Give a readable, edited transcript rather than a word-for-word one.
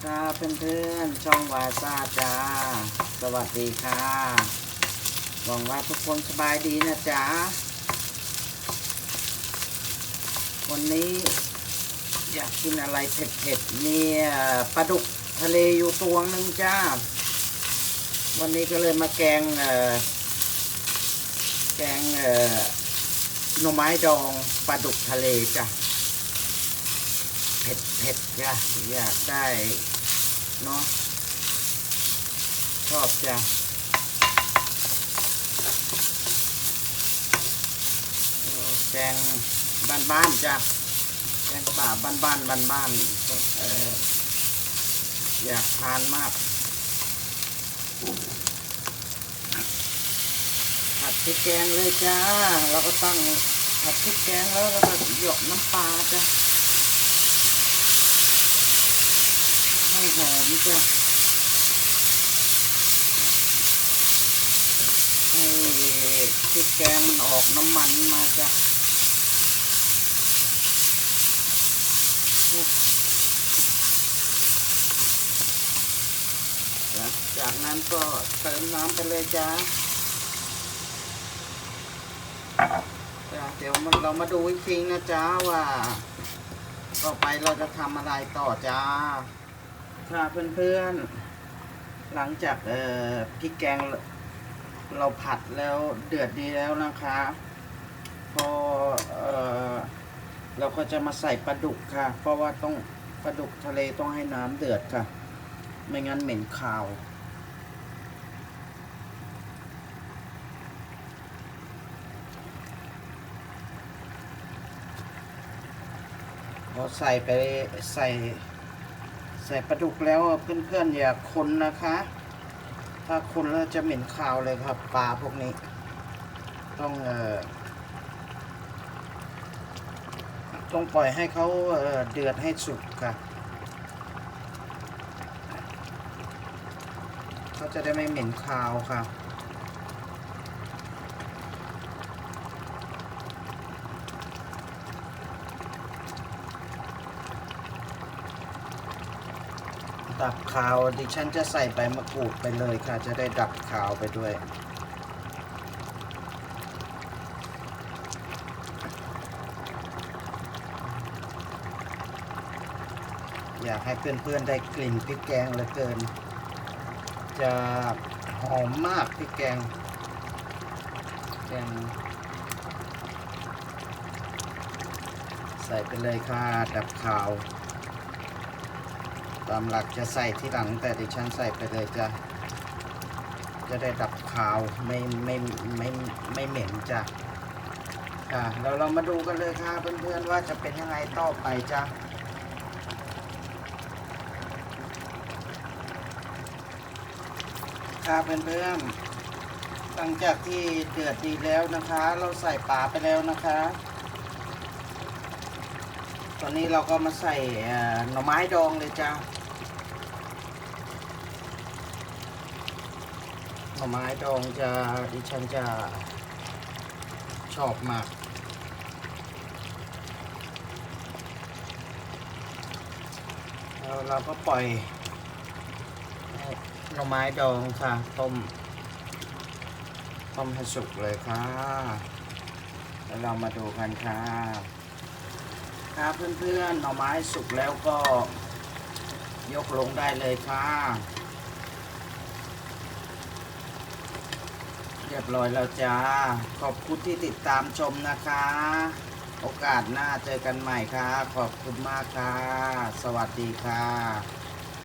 ครับเพื่อนๆช่องวาซาจ้าสวัสดีค่ะหวังว่าทุกคนสบายดีนะจ๊ะวันนี้อยากกินอะไรเผ็ดๆมีปลาดุกทะเลอยู่ตัวนึงจ้าวันนี้ก็เลยมาแกงหน่อไม้ดองปลาดุกทะเลจ้ะเผ็ดจ้ะอยากได้เนาะชอบจ้ะแกงบ้านๆจ้ะแกงป่าบ้านอยากทานมากผัดพริกแกงเลยจ้าเราก็ตั้งผัดพริกแกงแล้วก็หยดน้ำปลาจ้ะให้หอมจ้ะให้พริกแกงมันออกน้ำมันมาจ้ะจากนั้นก็เติมน้ำไปเลยจ้าเดี๋ยวเรามาดูอีกทีนะจ้าว่าต่อไปเราจะทำอะไรต่อจ้าค่ะเพื่อนๆหลังจากพริกแกงเราผัดแล้วเดือดดีแล้วนะคะพอเราก็จะมาใส่ปลาดุกค่ะเพราะว่าต้องปลาดุกทะเลต้องให้น้ำเดือดค่ะไม่งั้นเหม็นคาวพอใส่ไปใส่ปลาดุกแล้วเพื่อนๆอย่าคนนะคะถ้าคนแล้วจะเหม็นคาวเลยครับปลาพวกนี้ต้องปล่อยให้เขาเดือดให้สุกค่ะเขาจะได้ไม่เหม็นคาวค่ะดับคาวดิฉันจะใส่ใบมะกรูดไปเลยค่ะจะได้ดับคาวไปด้วยอยากให้เพื่อนๆได้กลิ่นพริกแกงเหลือเกินจะหอมมากพริกแกงใส่ไปเลยค่ะดับคาวตามหลักจะใส่ที่หลังแต่ดิฉันใส่ไปเลยจะได้ดับคาวไม่เหม็นจ้ะค่ะแล้วเรามาดูกันเลยค่ะเพื่อนๆว่าจะเป็นยังไงต่อไปจ้ะค่ะเพื่อนๆหลังจากที่เดือดดีแล้วนะคะเราใส่ปลาไปแล้วนะคะตอนนี้เราก็มาใส่หน่อไม้ดองเลยจ้ะหน่อไม้ดองดิฉันจะชอบมากแล้วเราก็ปล่อยหน่อไม้ดองค่ะต้มให้สุกเลยค่ะแล้วเรามาดูกันค่ะครับเพื่อนๆหน่อไม้สุกแล้วก็ยกลงได้เลยค่ะเรียบร้อยแล้วจ้าขอบคุณที่ติดตามชมนะคะโอกาสหน้าเจอกันใหม่ค่ะขอบคุณมากค่ะสวัสดีค่ะ